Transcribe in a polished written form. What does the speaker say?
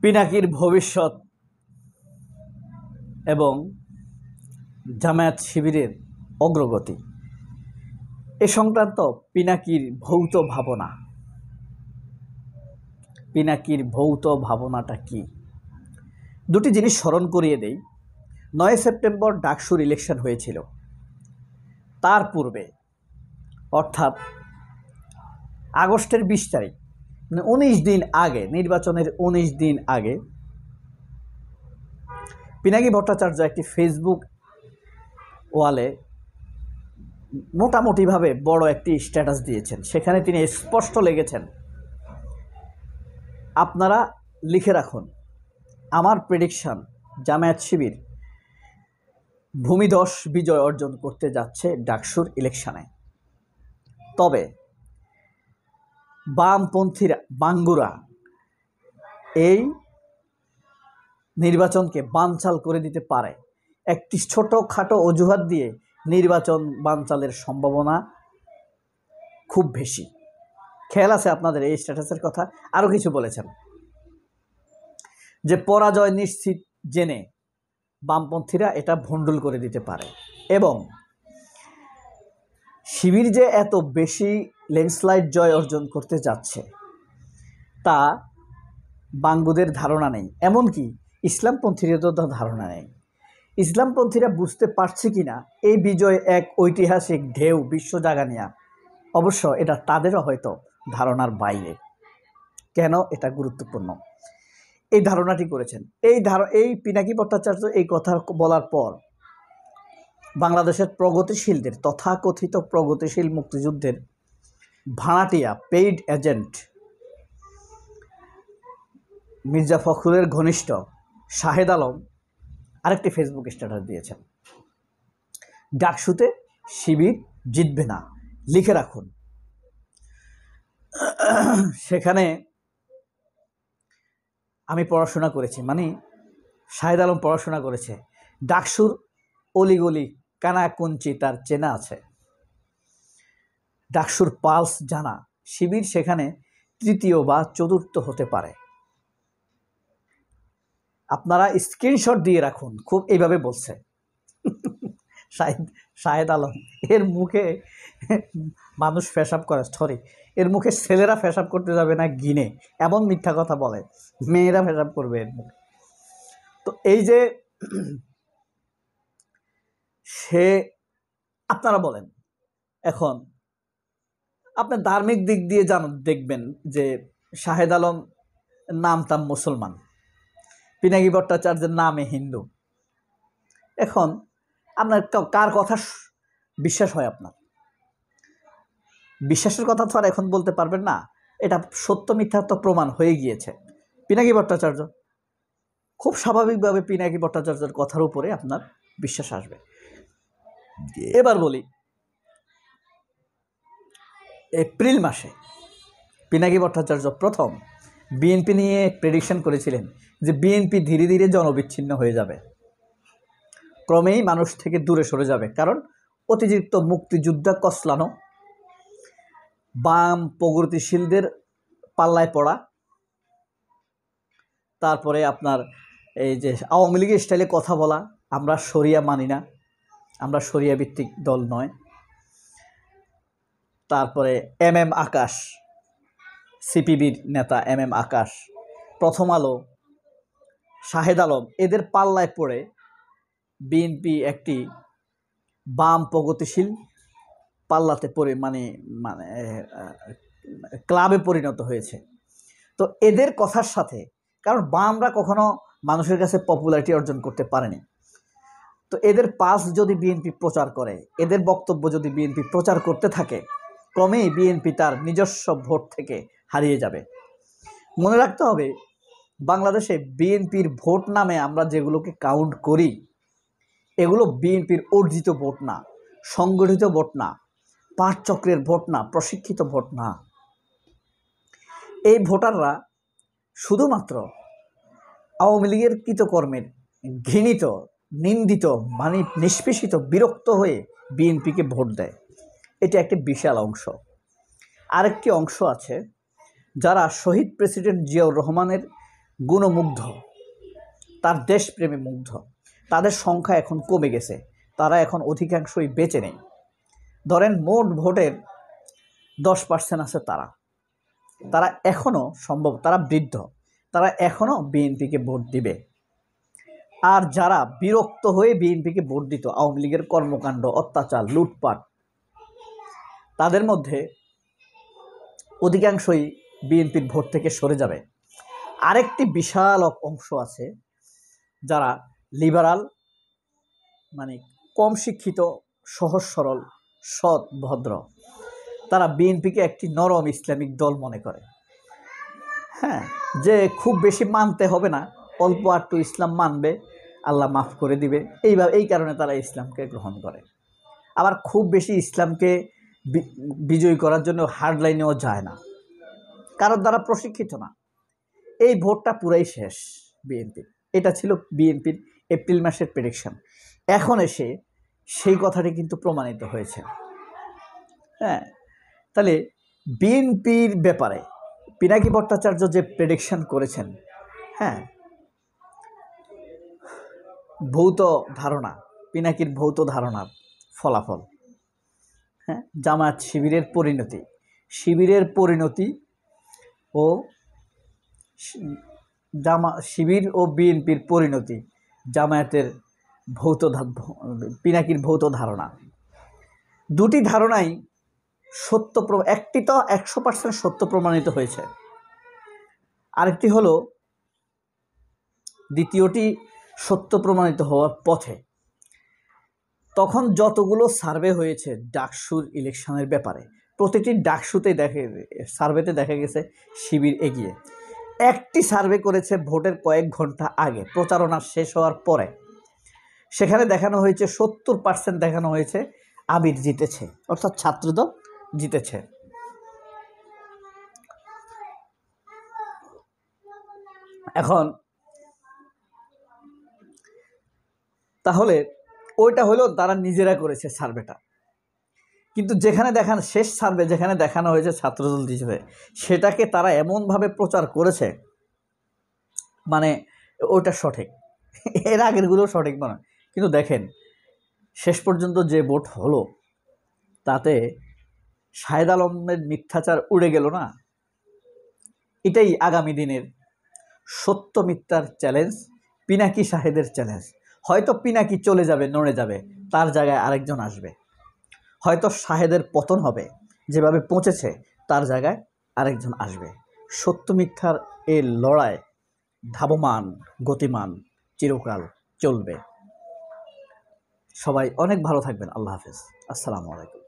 পিনাকির ভবিষ্যৎ এবং জামায়াত শিবিরের অগ্রগতি এ সংক্রান্ত পিনাকির ভৌত ভাবনাটা কি? দুটি জিনিস স্মরণ করিয়ে দেই। 9 সেপ্টেম্বর ডাকসুর ইলেকশন হয়েছিল। তার পূর্বে অর্থাৎ আগস্টের 20 তারিখ, মানে 19 দিন আগে, নির্বাচনের 19 দিন আগে পিনাকি ভট্টাচার্য একটি ফেসবুক ওয়ালে মোটামুটিভাবে বড় একটি স্ট্যাটাস দিয়েছেন। সেখানে তিনি স্পষ্ট লিখেছেন, আপনারা লিখে রাখুন, আমার প্রেডিকশন জামায়াত শিবির ভূমিধস বিজয় অর্জন করতে যাচ্ছে ডাকসুর ইলেকশনে। তবে বামপন্থীরা বাঙ্গুরা এই নির্বাচনকে বানচাল করে দিতে পারে। একটি ছোটোখাটো অজুহাত দিয়ে নির্বাচন বানচালের সম্ভাবনা খুব বেশি। খেয়াল আছে আপনাদের এই স্ট্যাটাসের কথা? আরও কিছু বলেছেন যে পরাজয় নিশ্চিত জেনে বামপন্থীরা এটা ভণ্ডুল করে দিতে পারে এবং শিবির যে এত বেশি ল্যান্ডস্লাইড জয় অর্জন করতে যাচ্ছে তা বাঙ্গুদের ধারণা নেই, এমনকি ইসলামপন্থীদেরও ধারণা নেই। ইসলামপন্থীরা বুঝতে পারছে কিনা এই বিজয় এক ঐতিহাসিক ঢেউ বিশ্ব জাগানিয়া, অবশ্য এটা তাদেরও হয়তো ধারণার বাইরে। কেন এটা গুরুত্বপূর্ণ? এই ধারণাটি করেছেন এই পিনাকি ভট্টাচার্য এই কথা বলার পর বাংলাদেশের প্রগতিশীলদের, তথাকথিত প্রগতিশীল মুক্তিযুদ্ধের ভাড়াটিয়া পেইড এজেন্ট মির্জা ফখরুলের ঘনিষ্ঠ শাহেদ আলম আরেকটি ফেসবুক স্ট্যাটাস দিয়েছেন, ডাকসুতে শিবির জিতবে না, লিখে রাখুন। সেখানে আমি পড়াশোনা করেছি, মানে শাহেদ আলম পড়াশোনা করেছে, ডাকসুর অলিগলি কানাকুঞ্চি তার চেনা আছে, ডাকসুর পালস জানা। শিবির সেখানে তৃতীয় বা চতুর্থ হতে পারে। আপনারা স্ক্রিনশট দিয়ে রাখুন। খুব এইভাবে বলছে শাহেদ আলম। এর মুখে মানুষ ফেসাব করে, এর মুখে ছেলেরা ফেসাব করতে যাবে না গিনে, এমন মিথ্যা কথা বলে, মেয়েরা ফেসাব করবে এর মুখে। তো এই যে সে, আপনারা বলেন, এখন আপনি ধার্মিক দিক দিয়ে দেখবেন যে শাহেদ আলম নামতাম মুসলমান, পিনাকি ভট্টাচার্যের নামে হিন্দু। এখন আপনার কার কথা বিশ্বাস হয়? আপনার বিশ্বাসের কথা তো আর এখন বলতে পারবেন না, এটা সত্য মিথ্যা তো প্রমাণ হয়ে গিয়েছে। পিনাকি ভট্টাচার্য খুব স্বাভাবিকভাবে পিনাকি ভট্টাচার্যের কথার উপরে আপনার বিশ্বাস আসবে। এবার বলি, এপ্রিল মাসে পিনাকি ভট্টাচার্য প্রথম বিএনপি নিয়ে প্রেডিকশন করেছিলেন যে বিএনপি ধীরে ধীরে জনবিচ্ছিন্ন হয়ে যাবে, ক্রমেই মানুষ থেকে দূরে সরে যাবে, কারণ অতিরিক্ত মুক্তিযোদ্ধা কসলানো, বাম প্রগতিশীলদের পাল্লায় পড়া, তারপরে আপনার এই যে আওয়ামী লীগের স্টাইলে কথা বলা, আমরা শরিয়া মানি না, আমরা শরিয়া ভিত্তিক দল নয়, তারপরে এম আকাশ, সিপিবির নেতা এম আকাশ, প্রথম আলো, শাহেদ আলম, এদের পাল্লায় পড়ে বিএনপি একটি বাম প্রগতিশীল পাল্লাতে পড়ে মানে ক্লাবে পরিণত হয়েছে। তো এদের কথার সাথে, কারণ বামরা কখনো মানুষের কাছে পপুলারিটি অর্জন করতে পারেনি, তো এদের পাস যদি বিএনপি প্রচার করে, এদের বক্তব্য যদি বিএনপি প্রচার করতে থাকে, ক্রমেই বিএনপি তার নিজস্ব ভোট থেকে হারিয়ে যাবে। মনে রাখতে হবে, বাংলাদেশে বিএনপির ভোট নামে আমরা যেগুলোকে কাউন্ট করি, এগুলো বিএনপির অর্জিত ভোট না, সংগঠিত ভোট না, পাঠচক্রের ভোট না, প্রশিক্ষিত ভোট না। এই ভোটাররা শুধুমাত্র আওয়ামী লীগের কৃতকর্মের ঘৃণিত, নিন্দিত, মানে নিষ্পেষিত, বিরক্ত হয়ে বিএনপিকে ভোট দেয়। এটা একটি বিশাল অংশ। আরেকটি অংশ আছে যারা শহীদ প্রেসিডেন্ট জিয়াউর রহমানের গুণমুগ্ধ, তার দেশপ্রেমে মুগ্ধ। তাদের সংখ্যা এখন কমে গেছে, তারা এখন অধিকাংশই বেঁচে নেই। ধরেন মোট ভোটের 10% আছে তারা এখনও সম্ভব, তারা বৃদ্ধ, তারা এখনও বিএনপিকে ভোট দিবে। আর যারা বিরক্ত হয়ে বিএনপিকে ভোট দিত, আওয়ামী লীগের কর্মকাণ্ড, অত্যাচার, লুটপাট, তাদের মধ্যে অধিকাংশই বিএনপির ভোট থেকে সরে যাবে। আরেকটি বিশাল অংশ আছে যারা লিবারাল, মানে কম শিক্ষিত, সহজ সরল, সৎ, ভদ্র, তারা বিএনপিকে একটি নরম ইসলামিক দল মনে করে। হ্যাঁ, যে খুব বেশি মানতে হবে না, অল্প একটু ইসলাম মানবে, আল্লাহ মাফ করে দিবে, এই কারণে তারা ইসলামকে গ্রহণ করে। আবার খুব বেশি ইসলামকে বিজয়ী করার জন্য হার্ড লাইনেও যায় না, কারণ তারা প্রশিক্ষিত না। এই ভোটটা পুরাই শেষ বিএনপির। এটা ছিল বিএনপির এপ্রিল মাসের প্রেডিকশন। এখন এসে সেই কথাটি কিন্তু প্রমাণিত হয়েছে। হ্যাঁ, তাহলে বিএনপির ব্যাপারে পিনাকি ভট্টাচার্য যে প্রেডিকশন করেছেন, হ্যাঁ, ভৌত ধারণা, পিনাকির ভৌত ধারণার ফলাফল। হ্যাঁ, জামায়াত শিবিরের পরিণতি ও শিবির ও বিএনপির পরিণতি, জামায়াতের পিনাকির ভৌত ধারণা। দুটি ধারণাই সত্য, একটি তো 100% সত্য প্রমাণিত হয়েছে, আরেকটি হলো দ্বিতীয়টি সত্য প্রমাণিত হওয়ার পথে। তখন যতগুলো সার্ভে হয়েছে ডাকসুর ইলেকশনের ব্যাপারে, প্রতিটি ডাকসুতে সার্ভেতে দেখা গেছে শিবির এগিয়ে। একটি সার্ভে করেছে ভোটের কয়েক ঘন্টা আগে, প্রচারণা শেষ হওয়ার পরে, সেখানে দেখানো হয়েছে 70% দেখানো হয়েছে আবির জিতেছে, অর্থাৎ ছাত্রদল জিতেছে। এখন তাহলে ওইটা হলো তারা নিজেরা করেছে সার্ভেটা, কিন্তু যেখানে শেষ সার্ভে যেখানে দেখানো হয়েছে ছাত্রদল জিতেছে, সেটাকে তারা এমনভাবে প্রচার করেছে, মানে ওইটা সঠিক, এর আগেরগুলো সঠিক নয়। কিন্তু দেখেন শেষ পর্যন্ত যে ভোট হলো, তাতে শাহেদ আলমের মিথ্যাচার উড়ে গেল না। এটাই আগামী দিনের সত্য মিথ্যার চ্যালেঞ্জ, পিনাকি শাহেদের চ্যালেঞ্জ। হয়তো পিনাকি চলে যাবে, নড়ে যাবে, তার জায়গায় আরেকজন আসবে। হয়তো শাহেদের পতন হবে, যেভাবে পৌঁছেছে তার জায়গায় আরেকজন আসবে। সত্য মিথ্যার এই লড়াই ধাবমান, গতিমান, চিরকাল চলবে। সবাই অনেক ভালো থাকবেন। আল্লাহ হাফেজ। আসসালামু আলাইকুম।